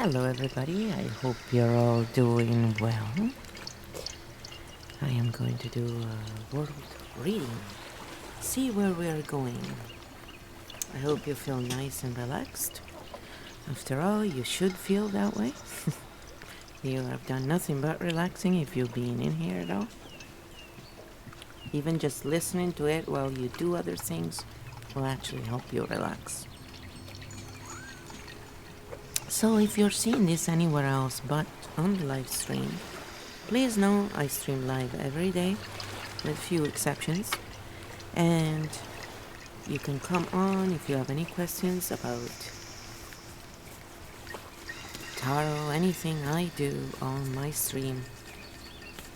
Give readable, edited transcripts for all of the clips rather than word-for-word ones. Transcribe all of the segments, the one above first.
Hello everybody, I hope you're all doing well. I am going to do a world reading. See where we are going. I hope you feel nice and relaxed. After all, you should feel that way. You have done nothing but relaxing if you've been in here at all. Even just listening to it while you do other things will actually help you relax. So if you're seeing this anywhere else but on the live stream, please know I stream live every day with few exceptions, and you can come on if you have any questions about tarot, anything I do on my stream.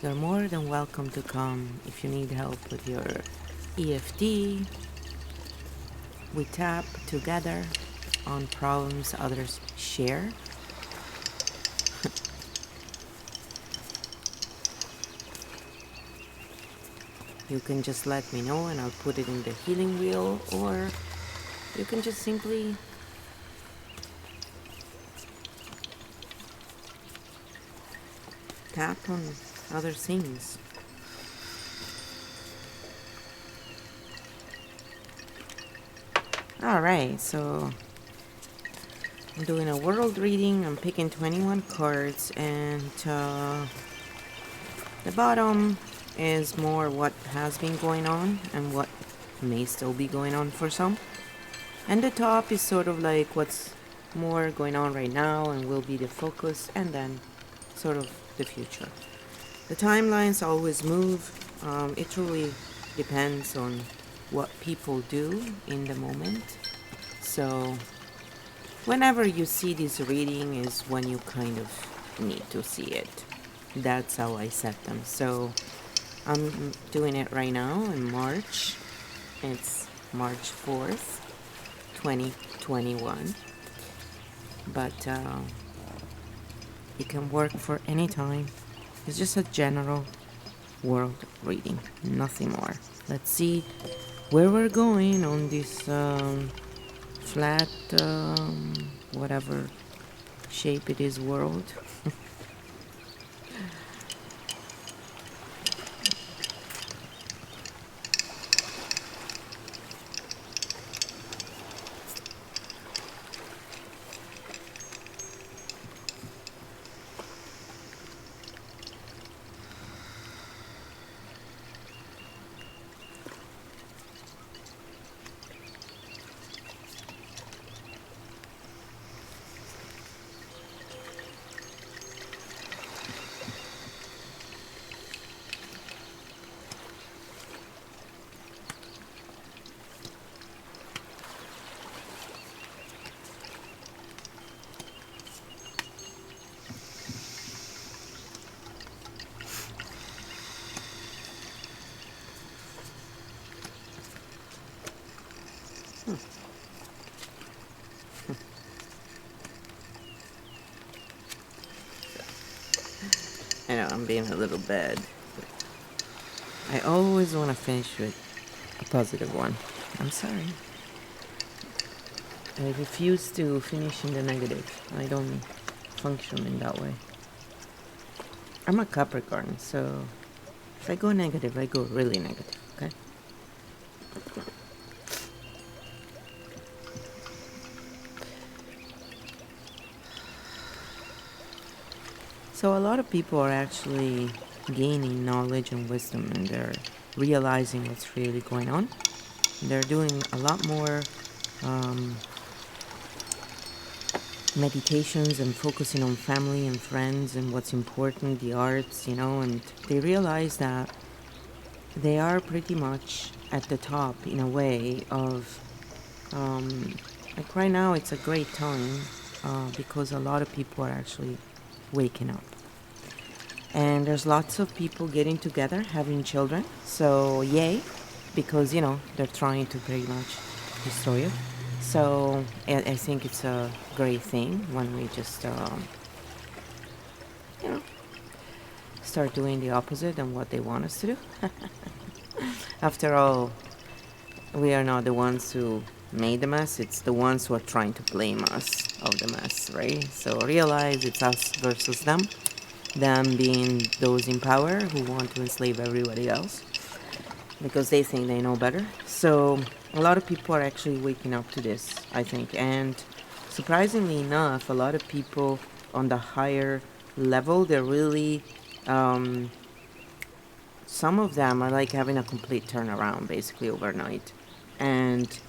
You're more than welcome to come if you need help with your EFT. We tap together on problems others share. You can just let me know and I'll put it in the healing wheel, or you can just simply tap on other things. Alright, so I'm doing a world reading. I'm picking 21 cards, and the bottom is more what has been going on and what may still be going on for some. And the top is sort of like what's more going on right now and will be the focus, and then sort of the future. The timelines always move. It truly depends on what people do in the moment. So whenever you see this reading is when you kind of need to see it. That's how I set them. So I'm doing it right now in March. It's March 4th, 2021. But it can work for any time. It's just a general world reading, nothing more. Let's see where we're going on this flat, whatever shape it is, world. I know I'm being a little bad. I always want to finish with a positive one. I'm sorry. I refuse to finish in the negative. I don't function in that way. I'm a Capricorn, so if I go negative, I go really negative, okay? So a lot of people are actually gaining knowledge and wisdom, and they're realizing what's really going on. They're doing a lot more meditations and focusing on family and friends and what's important, the arts, and they realize that they are pretty much at the top in a way of, like right now it's a great time because a lot of people are actually waking up. And there's lots of people getting together, having children. So yay, because they're trying to pretty much destroy you. So I think it's a great thing when we just start doing the opposite of what they want us to do. After all, we are not the ones who made the mess. It's the ones who are trying to blame us. of the mess, right? So realize it's us versus them being those in power who want to enslave everybody else because they think they know better. So a lot of people are actually waking up to this, I think. And surprisingly enough, a lot of people on the higher level, they're really, some of them are like having a complete turnaround basically overnight. And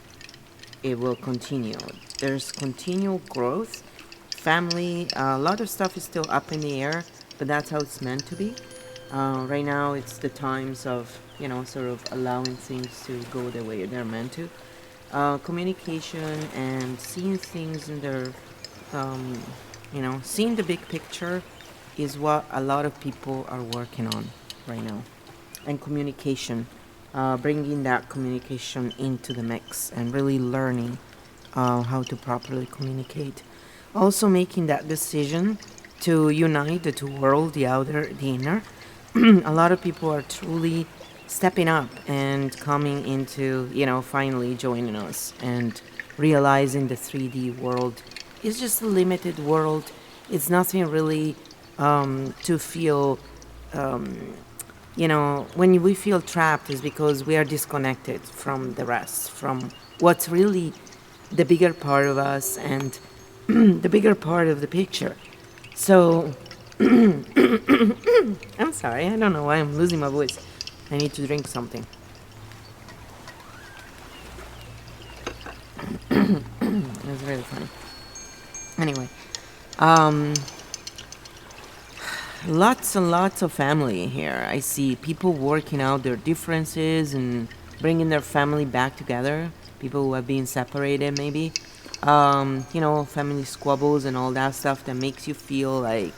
it will continue. There's continual growth. Family, a lot of stuff is still up in the air, but that's how it's meant to be. Right now, it's the times of, sort of allowing things to go the way they're meant to. Communication and seeing things in their, um, seeing the big picture is what a lot of people are working on right now. And communication, bringing that communication into the mix and really learning how to properly communicate. Also, making that decision to unite the two worlds, the outer, the inner. A lot of people are truly stepping up and coming into, finally joining us and realizing the 3D world is just a limited world. It's nothing really to feel. When we feel trapped is because we are disconnected from the rest, from what's really the bigger part of us and the bigger part of the picture. So, I'm sorry, I don't know why I'm losing my voice. I need to drink something. It's really funny. Anyway, um, lots and lots of family here. I see people working out their differences and bringing their family back together. People who have been separated, maybe. Family squabbles and all that stuff that makes you feel like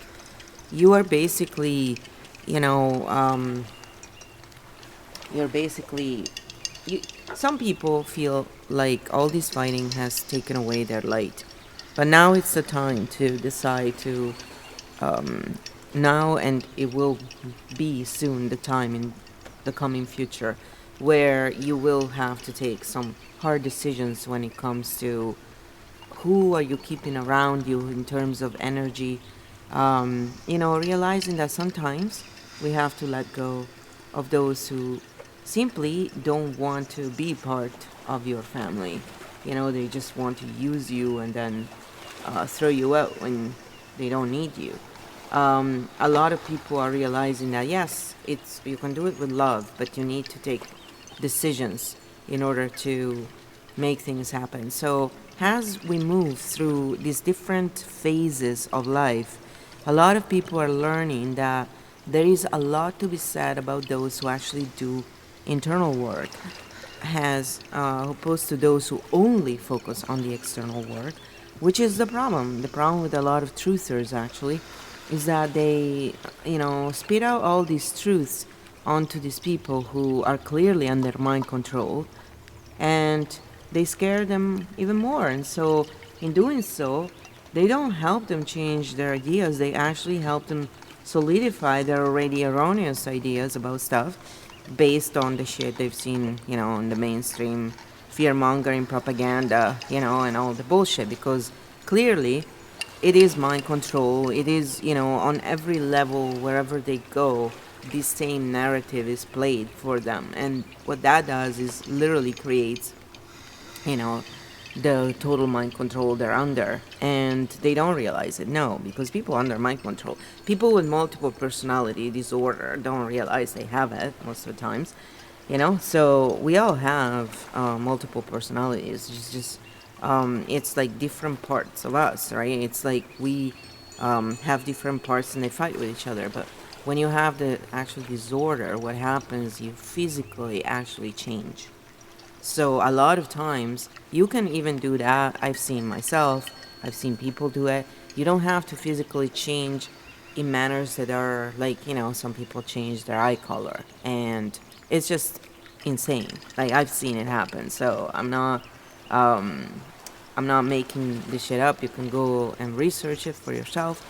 you are basically, you know, um, you're basically. You, some people feel like all this fighting has taken away their light. But now it's the time to decide to now, and it will be soon the time in the coming future where you will have to take some hard decisions when it comes to who are you keeping around you in terms of energy. Realizing that sometimes we have to let go of those who simply don't want to be part of your family. They just want to use you and then throw you out when they don't need you. A lot of people are realizing that yes, you can do it with love, but you need to take decisions in order to make things happen. So as we move through these different phases of life, a lot of people are learning that there is a lot to be said about those who actually do internal work, as opposed to those who only focus on the external work, which is the problem. The problem with a lot of truthers actually is that they, spit out all these truths onto these people who are clearly under mind control, and they scare them even more. And so, in doing so, they don't help them change their ideas, they actually help them solidify their already erroneous ideas about stuff based on the shit they've seen, in the mainstream fear mongering propaganda, and all the bullshit. Because clearly, it is mind control. It is, on every level, wherever they go, this same narrative is played for them. And what that does is literally creates, you know, the total mind control they're under. And they don't realize it, no, because people under mind control, people with multiple personality disorder don't realize they have it most of the times, So we all have multiple personalities. It's like different parts of us, right? It's like we have different parts and they fight with each other. But when you have the actual disorder, what happens, you physically actually change. So a lot of times you can even do that. I've seen myself, I've seen people do it. You don't have to physically change in manners that are like, some people change their eye color. And it's just insane. Like, I've seen it happen. So I'm not making this shit up. You can go and research it for yourself.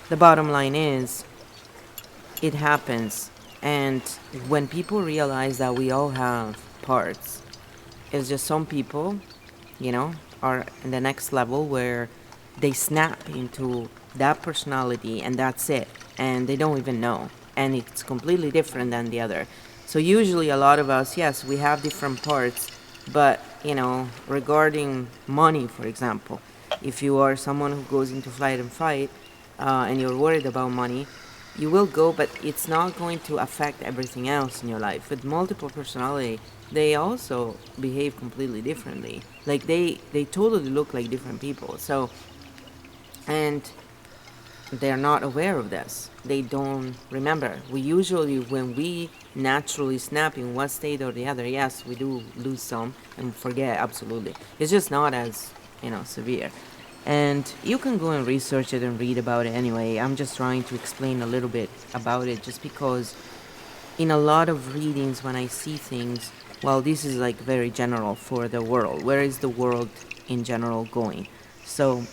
The bottom line is, it happens. And when people realize that we all have parts, it's just some people, are in the next level where they snap into that personality and that's it, and they don't even know, and it's completely different than the other. So usually a lot of us, yes, we have different parts, but regarding money, for example, if you are someone who goes into flight and fight, and you're worried about money, you will go, but it's not going to affect everything else in your life. With multiple personality, they also behave completely differently. Like they totally look like different people. So, and they're not aware of this. They don't remember. We usually, when we naturally snap in one state or the other, yes, we do lose some and forget, absolutely. It's just not as, severe. And you can go and research it and read about it anyway. I'm just trying to explain a little bit about it just because in a lot of readings, when I see things, well, this is like very general for the world. Where is the world in general going? So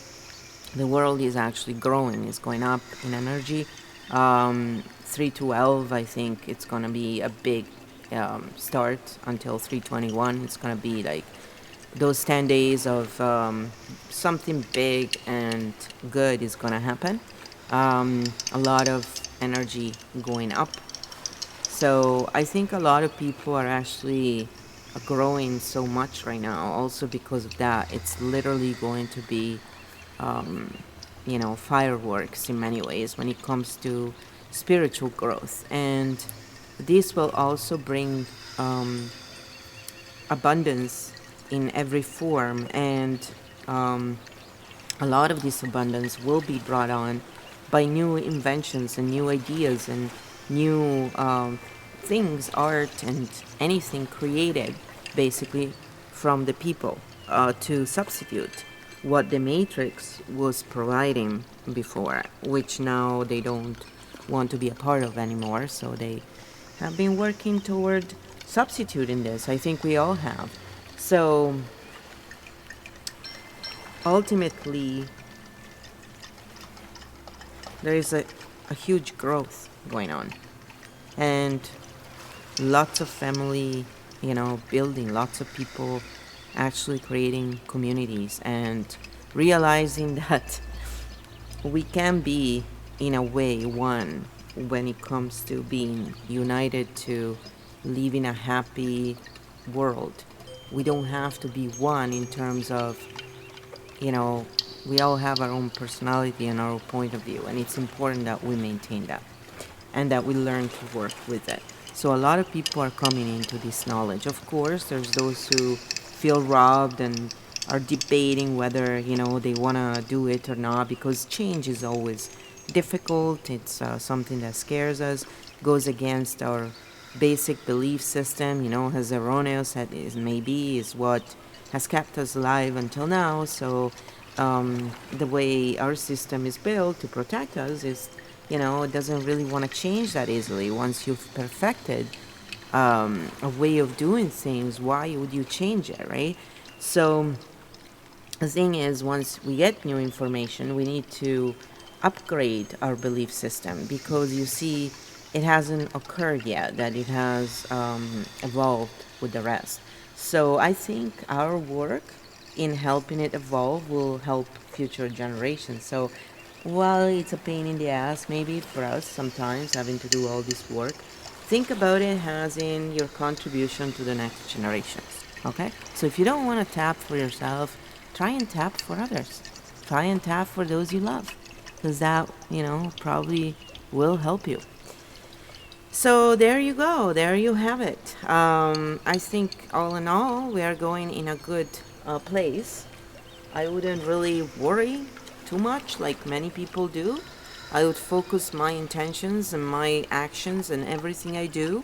the world is actually growing, it's going up in energy. 312, I think it's going to be a big start until 321. It's going to be like those 10 days of something big and good is going to happen. A lot of energy going up. So I think a lot of people are actually growing so much right now also because of that. It's literally going to be fireworks in many ways when it comes to spiritual growth. And this will also bring abundance in every form. And a lot of this abundance will be brought on by new inventions and new ideas and new things, art and anything created basically from the people to substitute what the Matrix was providing before, which now they don't want to be a part of anymore. So they have been working toward substituting this. I think we all have. So ultimately, there is a huge growth going on. And lots of family, building, lots of people actually creating communities and realizing that we can be, in a way, one when it comes to being united to live in a happy world. We don't have to be one in terms of, we all have our own personality and our own point of view, and it's important that we maintain that and that we learn to work with it. So a lot of people are coming into this knowledge. Of course, there's those who feel robbed and are debating whether, they want to do it or not, because change is always difficult. It's something that scares us, goes against our basic belief system, as erroneous as it maybe is what has kept us alive until now. So the way our system is built to protect us is, it doesn't really want to change that easily. Once you've perfected a way of doing things, why would you change it, right? So the thing is, once we get new information, we need to upgrade our belief system, because you see, it hasn't occurred yet that it has evolved with the rest. So I think our work in helping it evolve will help future generations. So while it's a pain in the ass maybe for us sometimes having to do all this work, think about it as in your contribution to the next generations. Okay? So if you don't want to tap for yourself, try and tap for others. Try and tap for those you love, because that, probably will help you. So there you go. There you have it. I think all in all, we are going in a good place. I wouldn't really worry too much like many people do. I would focus my intentions and my actions and everything I do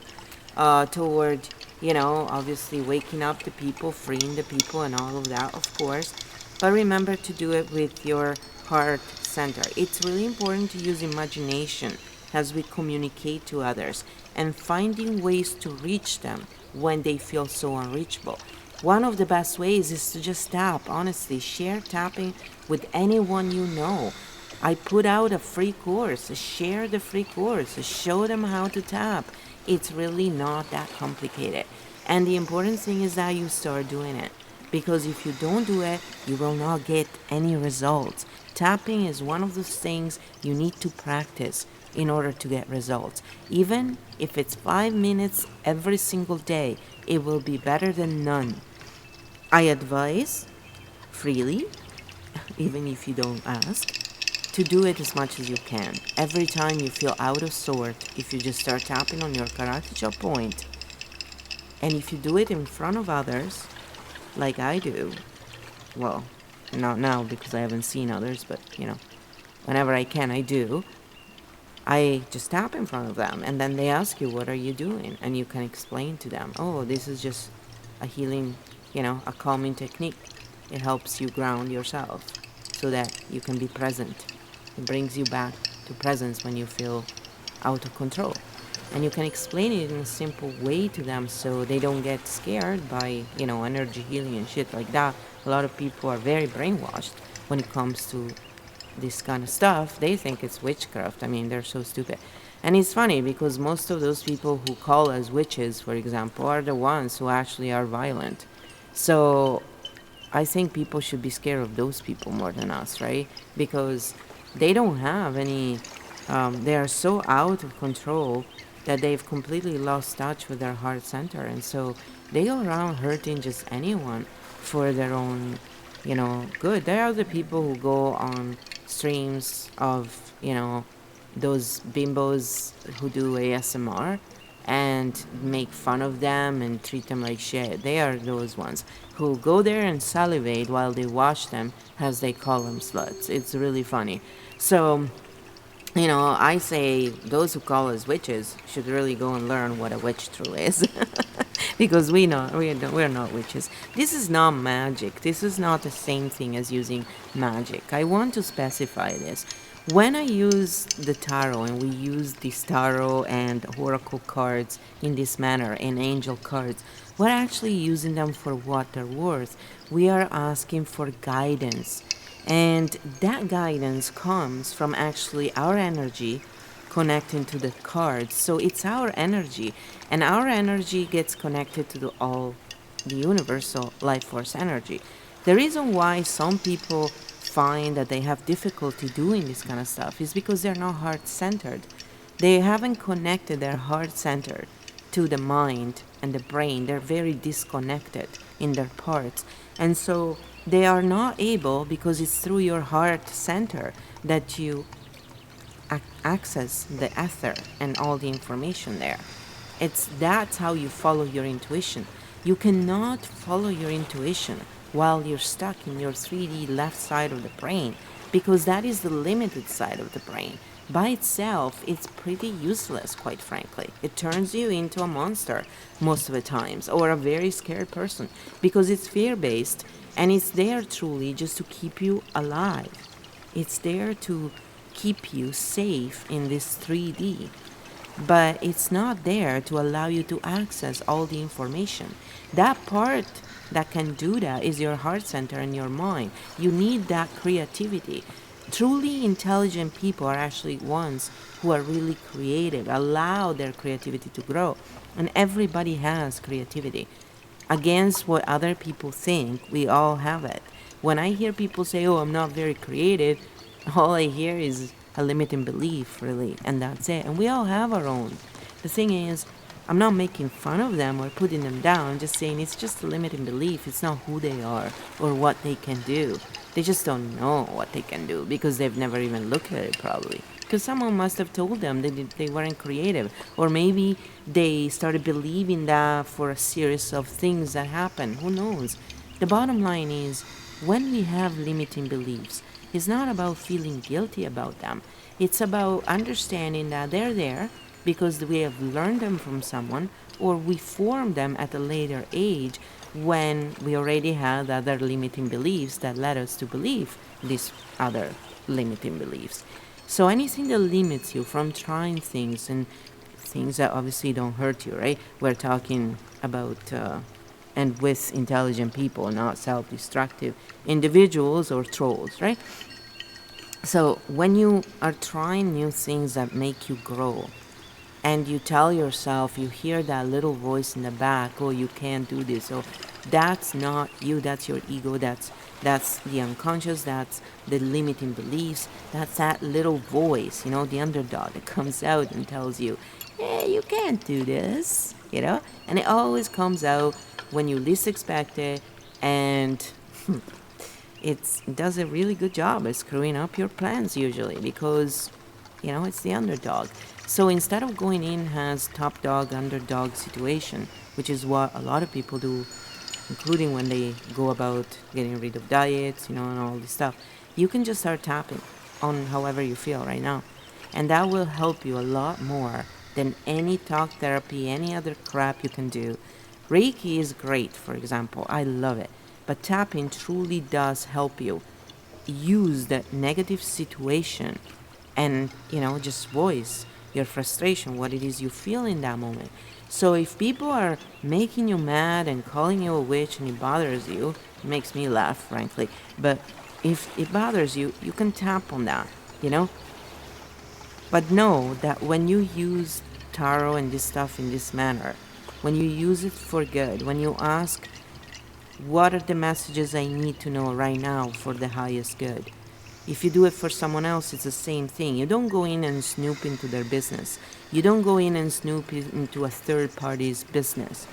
toward, obviously waking up the people, freeing the people and all of that, of course. But remember to do it with your heart center. It's really important to use imagination as we communicate to others and finding ways to reach them when they feel so unreachable. One of the best ways is to just tap, honestly. Share tapping with anyone you know. I put out a free course. Share the free course. Show them how to tap. It's really not that complicated. And the important thing is that you start doing it. because if you don't do it, you will not get any results. Tapping is one of those things you need to practice in order to get results. Even if it's 5 minutes every single day, it will be better than none. I advise freely, even if you don't ask, to do it as much as you can. Every time you feel out of sort, if you just start tapping on your karate chop point, and if you do it in front of others, like I do, well, not now because I haven't seen others, but whenever I can, I do. I just tap in front of them, and then they ask you, what are you doing? And you can explain to them, oh, this is just a healing, a calming technique. It helps you ground yourself so that you can be present. It brings you back to presence when you feel out of control. And you can explain it in a simple way to them so they don't get scared by, energy healing and shit like that. A lot of people are very brainwashed when it comes to this kind of stuff. They think it's witchcraft. I mean, they're so stupid. And it's funny because most of those people who call us witches, for example, are the ones who actually are violent. So I think people should be scared of those people more than us, right? Because they don't have any, they are so out of control that they've completely lost touch with their heart center. And so they go around hurting just anyone for their own, good. There are the people who go on streams of, those bimbos who do ASMR and make fun of them and treat them like shit. They are those ones who go there and salivate while they wash them, as they call them sluts. It's really funny. So, I say those who call us witches should really go and learn what a witch truly is. Because we're not witches. This is not magic. This is not the same thing as using magic. I want to specify this. When I use the tarot, and we use these tarot and oracle cards in this manner, and angel cards, we're actually using them for what they're worth. We are asking for guidance. And that guidance comes from actually our energy connecting to the cards. So it's our energy, and our energy gets connected to the universal life force energy. The reason why some people find that they have difficulty doing this kind of stuff is because they're not heart centered. They haven't connected their heart center to the mind and the brain. They're very disconnected in their parts. And so they are not able, because it's through your heart center that you access the ether and all the information there. That's how you follow your intuition. You cannot follow your intuition while you're stuck in your 3D left side of the brain, because that is the limited side of the brain. By itself, it's pretty useless, quite frankly. It turns you into a monster most of the times, or a very scared person, because it's fear-based, and it's there truly just to keep you alive. It's there to keep you safe in this 3D. But it's not there to allow you to access all the information. That part that can do that is your heart center and your mind. You need that creativity. Truly intelligent people are actually ones who are really creative, allow their creativity to grow. And everybody has creativity. Against what other people think, we all have it. When I hear people say, oh, I'm not very creative, all I hear is a limiting belief, really, and that's it. And we all have our own. The thing is, I'm not making fun of them or putting them down. I'm just saying it's just a limiting belief. It's not who they are or what they can do. They just don't know what they can do because they've never even looked at it, probably. Because someone must have told them they weren't creative. Or maybe they started believing that for a series of things that happened. Who knows? The bottom line is, when we have limiting beliefs, it's not about feeling guilty about them. It's about understanding that they're there because we have learned them from someone, or we formed them at a later age when we already had other limiting beliefs that led us to believe these other limiting beliefs. So anything that limits you from trying things, and things that obviously don't hurt you, right? We're talking about and with intelligent people, not self-destructive individuals or trolls, right? So when you are trying new things that make you grow and you tell yourself, you hear that little voice in the back, oh, you can't do this. So that's not you, that's your ego, that's the unconscious, that's the limiting beliefs, that's that little voice, the underdog that comes out and tells you, hey, you can't do this, and it always comes out when you least expect it, and it does a really good job at screwing up your plans usually, because it's the underdog. So instead of going in as top dog underdog situation, which is what a lot of people do, including when they go about getting rid of diets, and all this stuff, you can just start tapping on however you feel right now, and that will help you a lot more than any talk therapy, any other crap you can do. Reiki is great, for example. I love it. But tapping truly does help you use that negative situation and, just voice your frustration, what it is you feel in that moment. So if people are making you mad and calling you a witch and it bothers you, it makes me laugh, frankly. But if it bothers you, you can tap on that, But know that when you use tarot and this stuff in this manner, when you use it for good, when you ask, what are the messages I need to know right now for the highest good? If you do it for someone else, it's the same thing. You don't go in and snoop into their business. You don't go in and snoop into a third party's business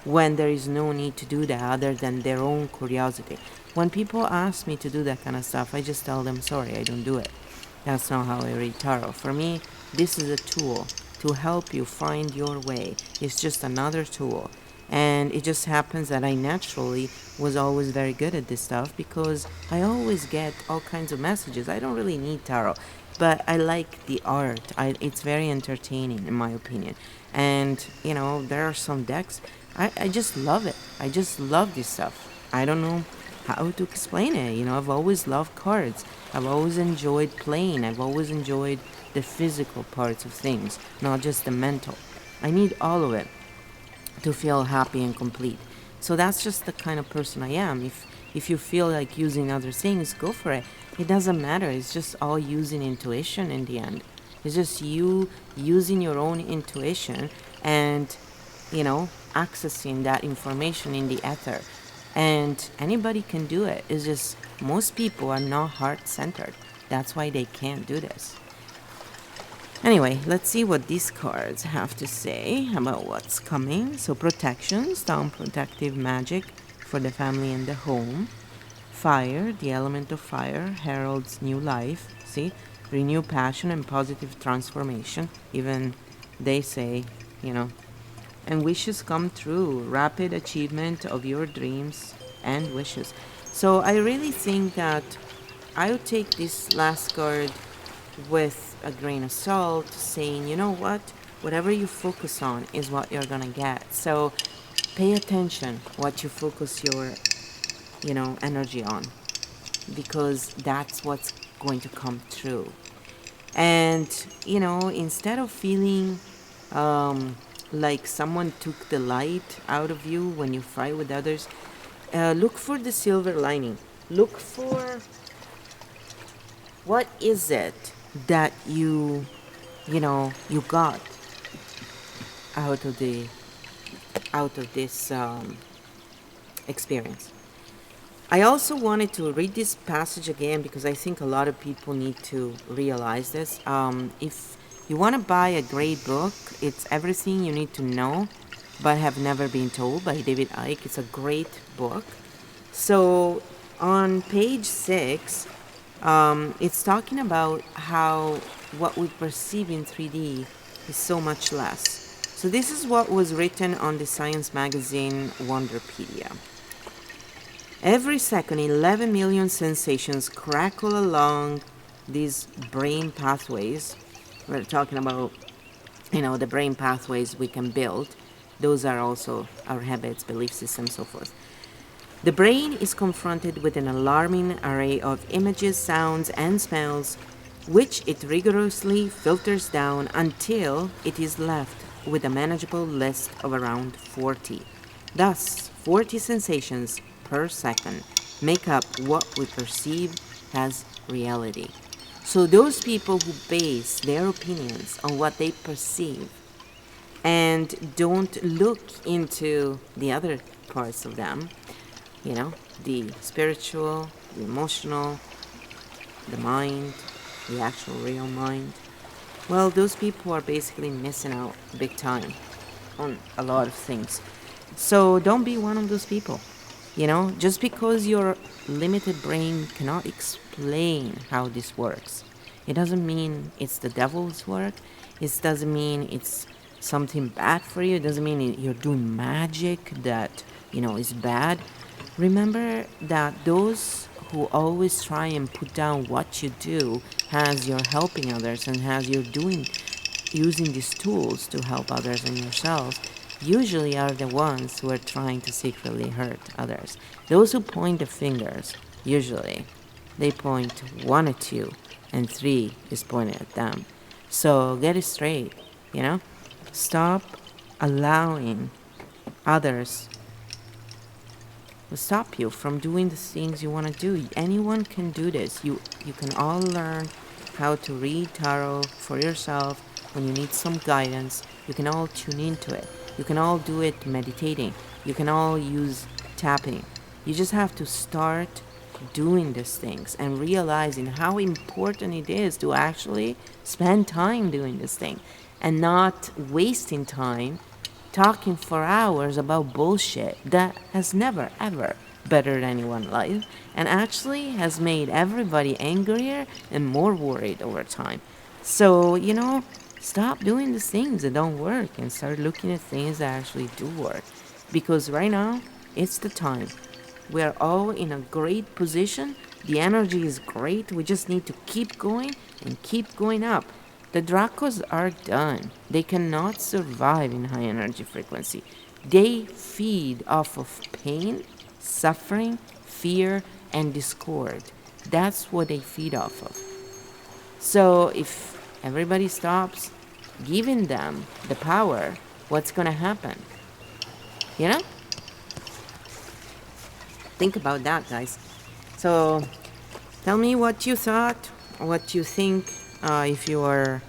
when there is no need to do that other than their own curiosity. When people ask me to do that kind of stuff, I just tell them, sorry, I don't do it. That's not how I read tarot. For me, this is a tool to help you find your way. It's just another tool. And it just happens that I naturally was always very good at this stuff because I always get all kinds of messages. I don't really need tarot, but I like the art. It's very entertaining, in my opinion. And, there are some decks. I just love it. I just love this stuff. I don't know how to explain it. I've always loved cards. I've always enjoyed playing. I've always enjoyed the physical parts of things, not just the mental. I need all of it to feel happy and complete. So that's just the kind of person I am. If you feel like using other things, go for it. It doesn't matter. It's just all using intuition in the end. It's just you using your own intuition and, accessing that information in the ether. And anybody can do it. It's just most people are not heart-centered. That's why they can't do this. Anyway, let's see what these cards have to say about what's coming. So protection, storm protective magic for the family and the home. Fire, the element of fire, heralds new life. See, renew passion and positive transformation. Even they say, and wishes come true. Rapid achievement of your dreams and wishes. So I really think that I would take this last card with a grain of salt, saying, whatever you focus on is what you're gonna get. So pay attention what you focus your, energy on, because that's what's going to come true. And, instead of feeling like someone took the light out of you when you fight with others, look for the silver lining. Look for what is it that you got out of this experience. I also wanted to read this passage again because I think a lot of people need to realize this. If you want to buy a great book, it's Everything You Need to Know But Have Never Been Told by David Icke. It's a great book. So on page 6, it's talking about how what we perceive in 3D is so much less. So this is what was written on the science magazine Wonderpedia. Every second, 11 million sensations crackle along these brain pathways. We're talking about, the brain pathways we can build. Those are also our habits, belief systems, so forth. The brain is confronted with an alarming array of images, sounds, and smells, which it rigorously filters down until it is left with a manageable list of around 40. Thus, 40 sensations per second make up what we perceive as reality. So those people who base their opinions on what they perceive And don't look into the other parts of them, you know, the spiritual, the emotional, the mind, the actual real mind. Well, those people are basically missing out big time on a lot of things. So don't be one of those people. You know, just because your limited brain cannot explain how this works, it doesn't mean it's the devil's work. It doesn't mean it's something bad for you. It doesn't mean you're doing magic that, is bad. Remember that those who always try and put down what you do has you're helping others and has you're doing using these tools to help others and yourselves usually are the ones who are trying to secretly hurt others. Those who point the fingers, usually, they point one at you and three is pointed at them. So get it straight, Stop allowing others to stop you from doing the things you want to do. Anyone can do this. You can all learn how to read tarot for yourself when you need some guidance. You can all tune into it. You can all do it meditating. You can all use tapping. You just have to start doing these things and realizing how important it is to actually spend time doing this thing and not wasting time talking for hours about bullshit that has never ever bettered anyone's life and actually has made everybody angrier and more worried over time. So, stop doing the things that don't work and start looking at things that actually do work. Because right now, it's the time. We are all in a great position. The energy is great. We just need to keep going and keep going up. The Dracos are done. They cannot survive in high energy frequency. They feed off of pain, suffering, fear, and discord. That's what they feed off of. So if everybody stops giving them the power, what's going to happen? Think about that, guys. So tell me what you thought, what you think. If you are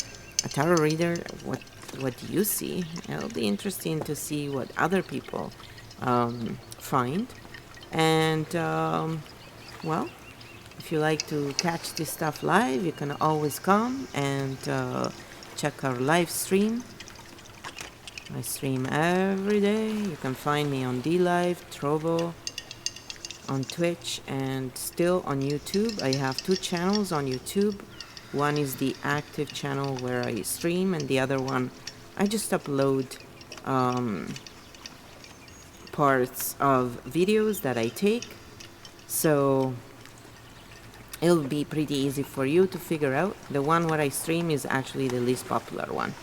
a tarot reader, what do you see? It'll be interesting to see what other people find. And, well, if you like to catch this stuff live, you can always come and check our live stream. I stream every day. You can find me on DLive, Trovo, on Twitch, and still on YouTube. I have 2 channels on YouTube. One is the active channel where I stream, and the other one I just upload parts of videos that I take. So it'll be pretty easy for you to figure out. The one where I stream is actually the least popular one.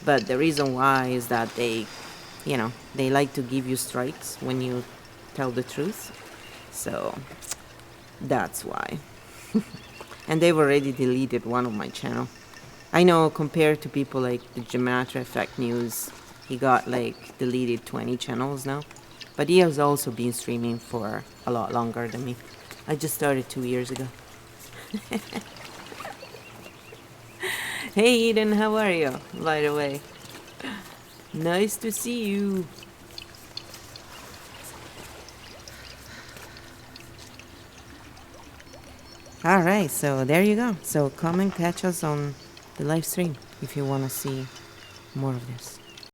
But the reason why is that they like to give you strikes when you tell the truth. So that's why. And they've already deleted one of my channel. I know compared to people like the Gematria Effect News, he got deleted 20 channels now. But he has also been streaming for a lot longer than me. I just started 2 years ago. Hey Eden, how are you, by the way? Nice to see you. Alright, so there you go. So come and catch us on the live stream if you want to see more of this.